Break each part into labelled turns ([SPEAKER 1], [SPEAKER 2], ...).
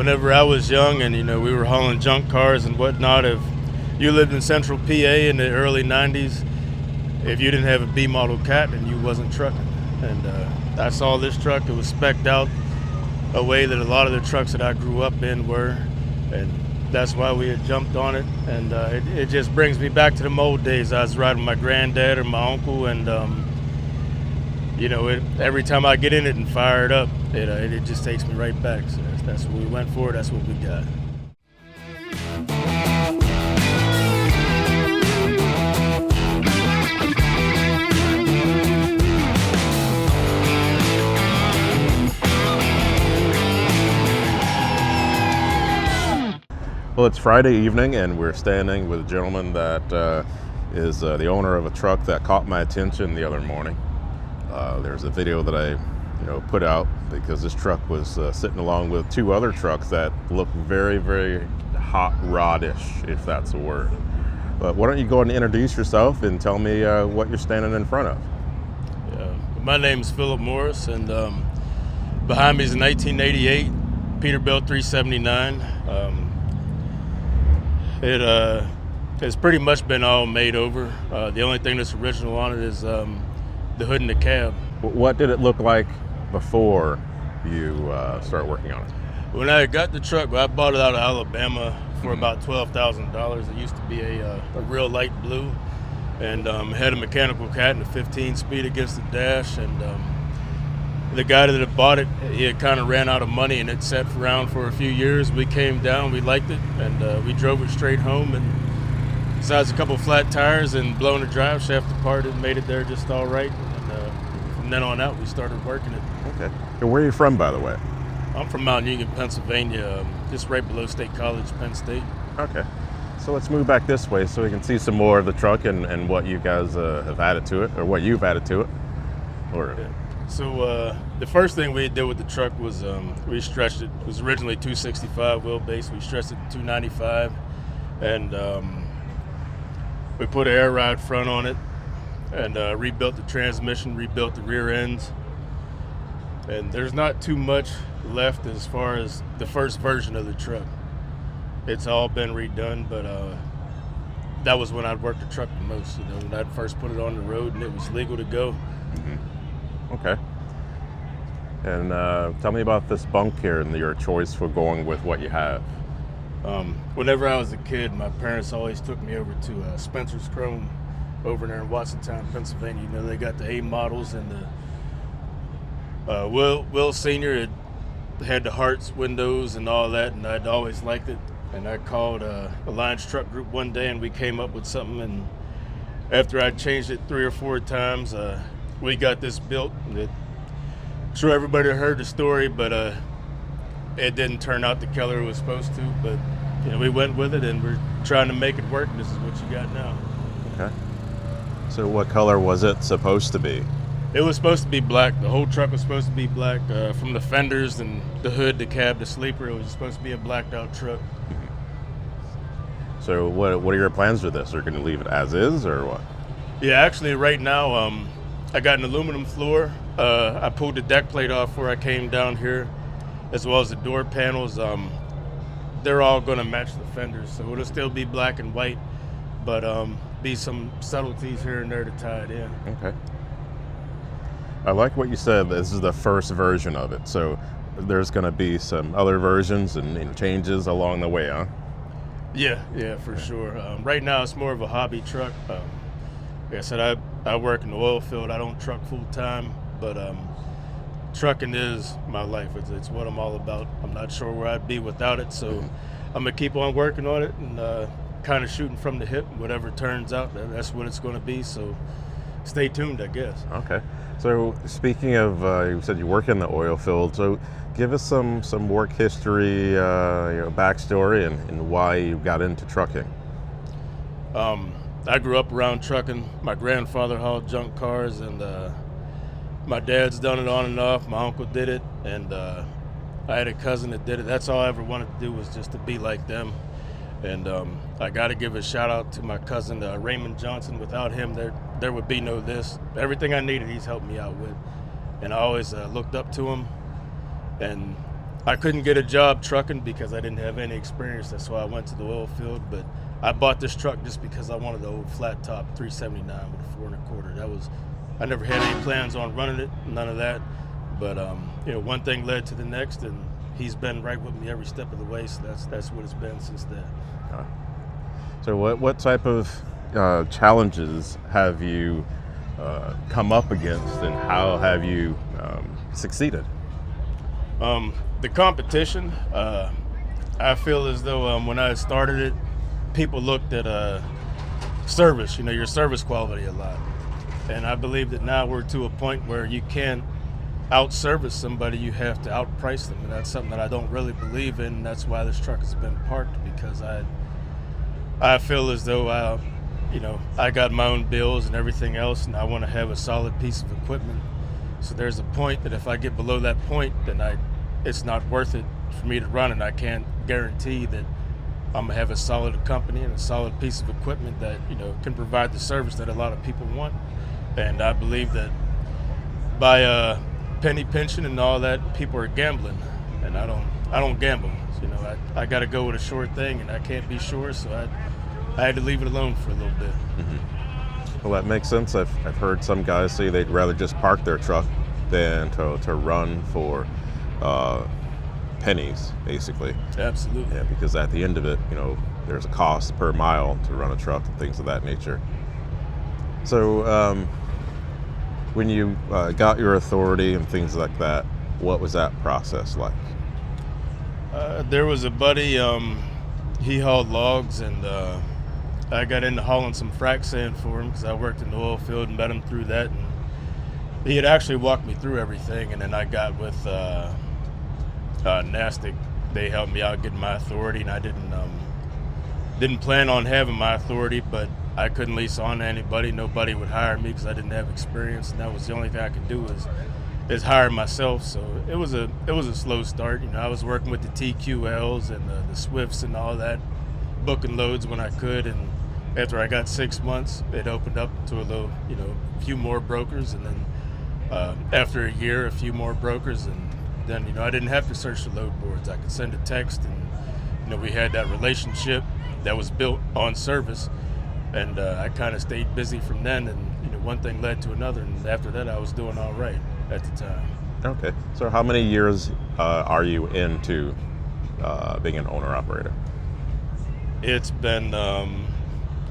[SPEAKER 1] whenever I was young and, we were hauling junk cars and whatnot, if you lived in central PA in the early 90s, if you didn't have a B model cat, then you wasn't trucking. And I saw this truck. It was spec'd out a way that a lot of the trucks that I grew up in were. And that's why we had jumped on it. And it just brings me back to the old days. I was riding with my granddad or my uncle, and every time I get in it and fire it up, it just takes me right back. So that's what we went for. That's what we got.
[SPEAKER 2] Well, it's Friday evening, and we're standing with a gentleman that is the owner of a truck that caught my attention the other morning. There's a video that I, put out because this truck was sitting along with two other trucks that look very, very hot rod-ish, if that's a word. But why don't you go ahead and introduce yourself and tell me what you're standing in front of?
[SPEAKER 1] Yeah, my name's Philip Morris, and behind me is a 1988 Peterbilt 379. It has pretty much been all made over. The only thing that's original on it is the hood and the cab.
[SPEAKER 2] What did it look like before you started working on it?
[SPEAKER 1] When I got the truck, I bought it out of Alabama for about $12,000. It used to be a real light blue, and had a mechanical cat and a 15-speed against the dash. And the guy that had bought it, he had kind of ran out of money, and it sat around for a few years. We came down, we liked it, and we drove it straight home. And besides a couple flat tires and blowing the drive shaft apart, it made it there just all right. And from then on out, we started working it.
[SPEAKER 2] Okay. And where are you from, by the way?
[SPEAKER 1] I'm from Mount Union, Pennsylvania, just right below State College, Penn State.
[SPEAKER 2] Okay. So let's move back this way so we can see some more of the truck and what you guys have added to it, or what you've added to it.
[SPEAKER 1] Yeah. So the first thing we did with the truck was we stretched it. It was originally 265 wheelbase. We stretched it to 295, and we put an air ride front on it, and rebuilt the transmission, rebuilt the rear ends. And there's not too much left as far as the first version of the truck. It's all been redone, but that was when I'd worked the truck the most. When I'd first put it on the road and it was legal to go.
[SPEAKER 2] Mm-hmm. Okay. And tell me about this bunk here and your choice for going with what you have.
[SPEAKER 1] Whenever I was a kid, my parents always took me over to Spencer's Chrome over there in Watsontown, Pennsylvania. They got the A models, and the Will Sr. had the Hearts windows and all that, and I'd always liked it. And I called Alliance Truck Group one day, and we came up with something. And after I'd changed it 3 or 4 times, we got this built. I'm sure everybody heard the story, but it didn't turn out the color it was supposed to. But we went with it, and we're trying to make it work. This is what you got now.
[SPEAKER 2] Okay. So what color was it supposed to be?
[SPEAKER 1] It was supposed to be black. The whole truck was supposed to be black, from the fenders and the hood, the cab, the sleeper. It was supposed to be a blacked out truck.
[SPEAKER 2] So what are your plans with this? Are you going to leave it as is, or what?
[SPEAKER 1] Yeah, actually right now I got an aluminum floor. I pulled the deck plate off where I came down here, as well as the door panels. They're all going to match the fenders, so it'll still be black and white, but be some subtleties here and there to tie it in.
[SPEAKER 2] Okay. I like what you said. This is the first version of it, so there's going to be some other versions and changes along the way, huh?
[SPEAKER 1] Yeah, for sure. Right now it's more of a hobby truck. Like I said, I work in the oil field. I don't truck full time, but trucking is my life. It's what I'm all about. I'm not sure where I'd be without it, so I'm gonna keep on working on it and kind of shooting from the hip. Whatever turns out, that's what it's going to be. So stay tuned, I guess.
[SPEAKER 2] Okay. So speaking of, you said you work in the oil field. So give us some work history, backstory, and why you got into trucking.
[SPEAKER 1] I grew up around trucking. My grandfather hauled junk cars, and my dad's done it on and off. My uncle did it, and I had a cousin that did it. That's all I ever wanted to do, was just to be like them. And I got to give a shout out to my cousin, Raymond Johnson. Without him, there would be no this. Everything I needed, he's helped me out with. And I always looked up to him. And I couldn't get a job trucking because I didn't have any experience. That's why I went to the oil field. But I bought this truck just because I wanted the old flat top 379 with a 4.25. I never had any plans on running it, none of that. But one thing led to the next, and he's been right with me every step of the way. So that's what it's been since then.
[SPEAKER 2] So what type of challenges have you come up against, and how have you succeeded?
[SPEAKER 1] The competition, I feel as though when I started it, people looked at service, your service quality a lot. And I believe that now we're to a point where you can't out-service somebody, you have to outprice them. And that's something that I don't really believe in. And that's why this truck has been parked, because I feel as though I got my own bills and everything else, and I want to have a solid piece of equipment. So there's a point that if I get below that point, then it's not worth it for me to run, and I can't guarantee that I'm gonna have a solid company and a solid piece of equipment that can provide the service that a lot of people want. And I believe that by penny pinching and all that, people are gambling, and I don't gamble. I got to go with a sure thing, and I can't be sure, so I had to leave it alone for a little bit.
[SPEAKER 2] Mm-hmm. Well, that makes sense. I've heard some guys say they'd rather just park their truck than to run for pennies, basically.
[SPEAKER 1] Absolutely.
[SPEAKER 2] Yeah, because at the end of it, there's a cost per mile to run a truck and things of that nature. So when you got your authority and things like that, what was that process like?
[SPEAKER 1] There was a buddy, he hauled logs, and I got into hauling some frac sand for him because I worked in the oil field and met him through that. And he had actually walked me through everything, and then I got with Nastic. They helped me out getting my authority, and I didn't plan on having my authority, but I couldn't lease on to anybody. Nobody would hire me because I didn't have experience, and that was the only thing I could do is hire myself. So it was a slow start. I was working with the TQLs and the Swifts and all that, booking loads when I could. And after I got 6 months, it opened up to a few more brokers, and then after a year, a few more brokers, and then I didn't have to search the load boards. I could send a text, and we had that relationship that was built on service. And I kind of stayed busy from then, and one thing led to another, and after that I was doing all right at the time.
[SPEAKER 2] Okay, so how many years are you into being an owner-operator?
[SPEAKER 1] It's been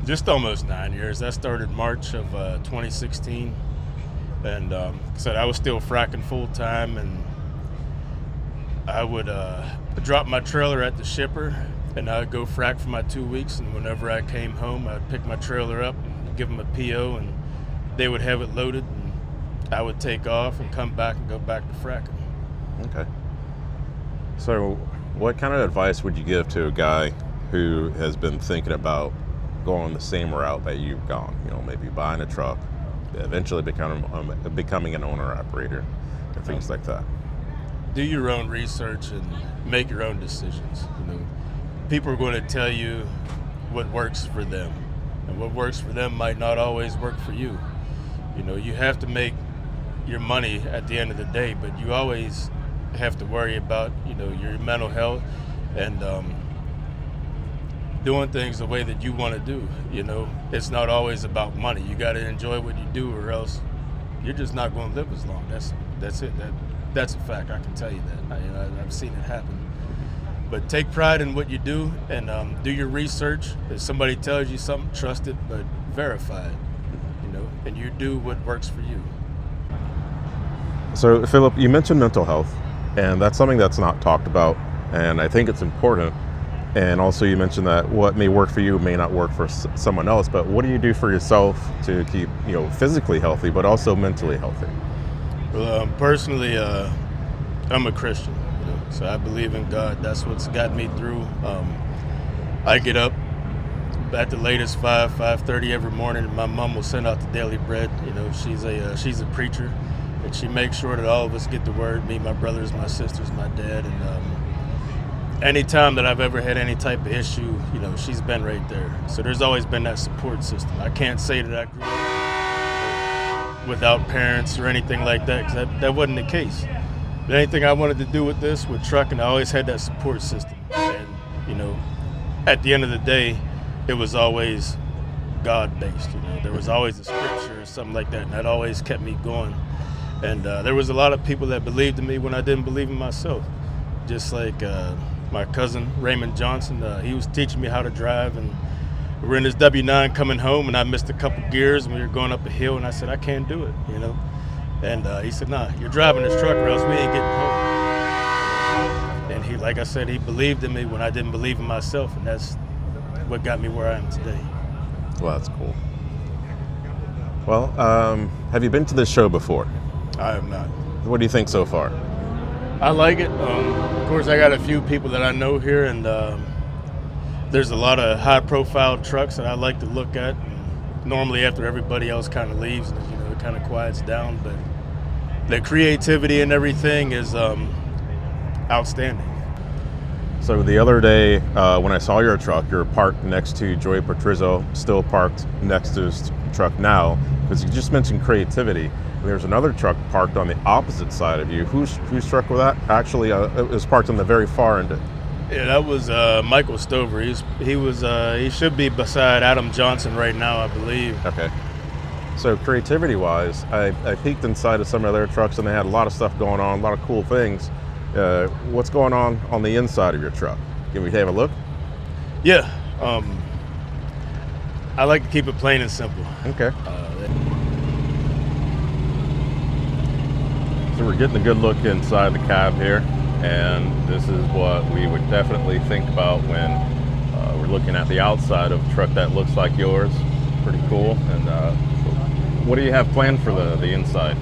[SPEAKER 1] just almost 9 years. I started March of 2016, and like I said, I was still fracking full-time, and I would drop my trailer at the shipper, and I'd go frack for my 2 weeks, and whenever I came home, I'd pick my trailer up and give them a PO, and they would have it loaded, and I would take off and come back and go back to fracking.
[SPEAKER 2] Okay. So what kind of advice would you give to a guy who has been thinking about going the same route that you've gone? Maybe buying a truck, eventually becoming an owner-operator, and things like that.
[SPEAKER 1] Do your own research and make your own decisions. People are going to tell you what works for them, and what works for them might not always work for you. You have to make your money at the end of the day, but you always have to worry about your mental health and doing things the way that you want to do. It's not always about money. You got to enjoy what you do, or else you're just not going to live as long. That's it. That's a fact. I can tell you that. I've seen it happen. But take pride in what you do, and do your research. If somebody tells you something, trust it, but verify it. And you do what works for you.
[SPEAKER 2] So, Philip, you mentioned mental health, and that's something that's not talked about, and I think it's important. And also, you mentioned that what may work for you may not work for someone else. But what do you do for yourself to keep, physically healthy, but also mentally healthy?
[SPEAKER 1] Well, personally, I'm a Christian. So I believe in God. That's what's got me through. I get up at the latest 5:30 every morning, and my mom will send out the daily bread. She's a preacher, and she makes sure that all of us get the word. Me, my brothers, my sisters, my dad, and any time that I've ever had any type of issue, she's been right there. So there's always been that support system. I can't say that I grew up without parents or anything like that, because that wasn't the case. But anything I wanted to do with this, with trucking, I always had that support system. And, you know, at the end of the day, it was always God-based. You know, there was always a scripture or something like that, and that always kept me going. And there was a lot of people that believed in me when I didn't believe in myself. Just like my cousin Raymond Johnson, he was teaching me how to drive, and we were in this W9 coming home, and I missed a couple gears, and we were going up a hill, and I said, I can't do it, you know. And he said, nah, you're driving this truck or else we ain't getting home. And he, like I said, he believed in me when I didn't believe in myself, and that's what got me where I am today.
[SPEAKER 2] Well, that's cool. Well, have you been to this show before?
[SPEAKER 1] I have not.
[SPEAKER 2] What do you think so far?
[SPEAKER 1] I like it. Of course, I got a few people that I know here, and there's a lot of high-profile trucks that I like to look at. And normally, after everybody else kind of leaves, and, you know, it kind of quiets down. But the creativity and everything is outstanding.
[SPEAKER 2] So the other day, when I saw your truck, you're parked next to Joey Patrizzo, still parked next to his truck now, because you just mentioned creativity. There's another truck parked on the opposite side of you. Whose truck was that? Actually, it was parked on the very far end.
[SPEAKER 1] Yeah, that was Michael Stover. He should be beside Adam Johnson right now, I believe.
[SPEAKER 2] Okay. So creativity-wise, I peeked inside of some of their trucks, and they had a lot of stuff going on, a lot of cool things. What's going on the inside of your truck? Can we have a look?
[SPEAKER 1] Yeah. I like to keep it plain and simple.
[SPEAKER 2] Okay. So we're getting a good look inside the cab here, and this is what we would definitely think about when we're looking at the outside of a truck that looks like yours. Pretty cool. And so what do you have planned for the inside?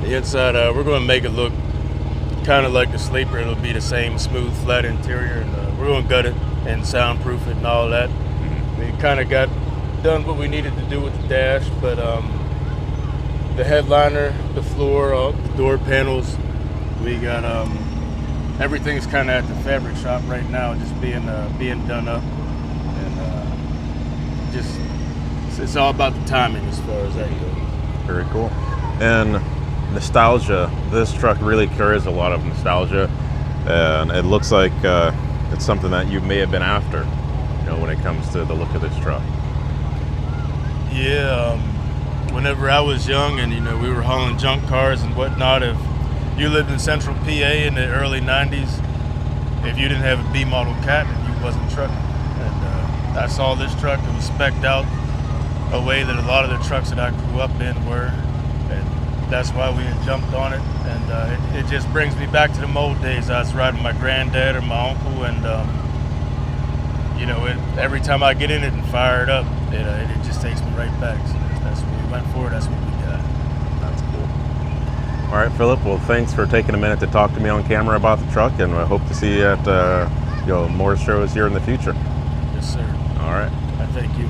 [SPEAKER 1] The inside, we're going to make it look kind of like the sleeper. It'll be the same smooth, flat interior, and we're going to gut it and soundproof it and all that. Mm-hmm. We kind of got done what we needed to do with the dash, but the headliner, the floor, the door panels, we got everything's kind of at the fabric shop right now, just being done up, and just it's all about the timing as far as that goes.
[SPEAKER 2] Very cool. And nostalgia, this truck really carries a lot of nostalgia, and it looks like it's something that you may have been after, you know, when it comes to the look of this truck.
[SPEAKER 1] Yeah, whenever I was young and, you know, we were hauling junk cars and whatnot, if you lived in central PA in the early 90s, if you didn't have a B model cat, then you wasn't trucking. And I saw this truck, it was spec'd out a way that a lot of the trucks that I grew up in were, and that's why we had jumped on it. And it just brings me back to the old days. I was riding my granddad or my uncle, and you know, every time I get in it and fire it up, it just takes me right back. So that's what we went for. That's what we got.
[SPEAKER 2] That's cool. All right, Philip. Well, thanks for taking a minute to talk to me on camera about the truck, and I hope to see you at more shows here in the future.
[SPEAKER 1] Yes, sir.
[SPEAKER 2] All right.
[SPEAKER 1] I thank you.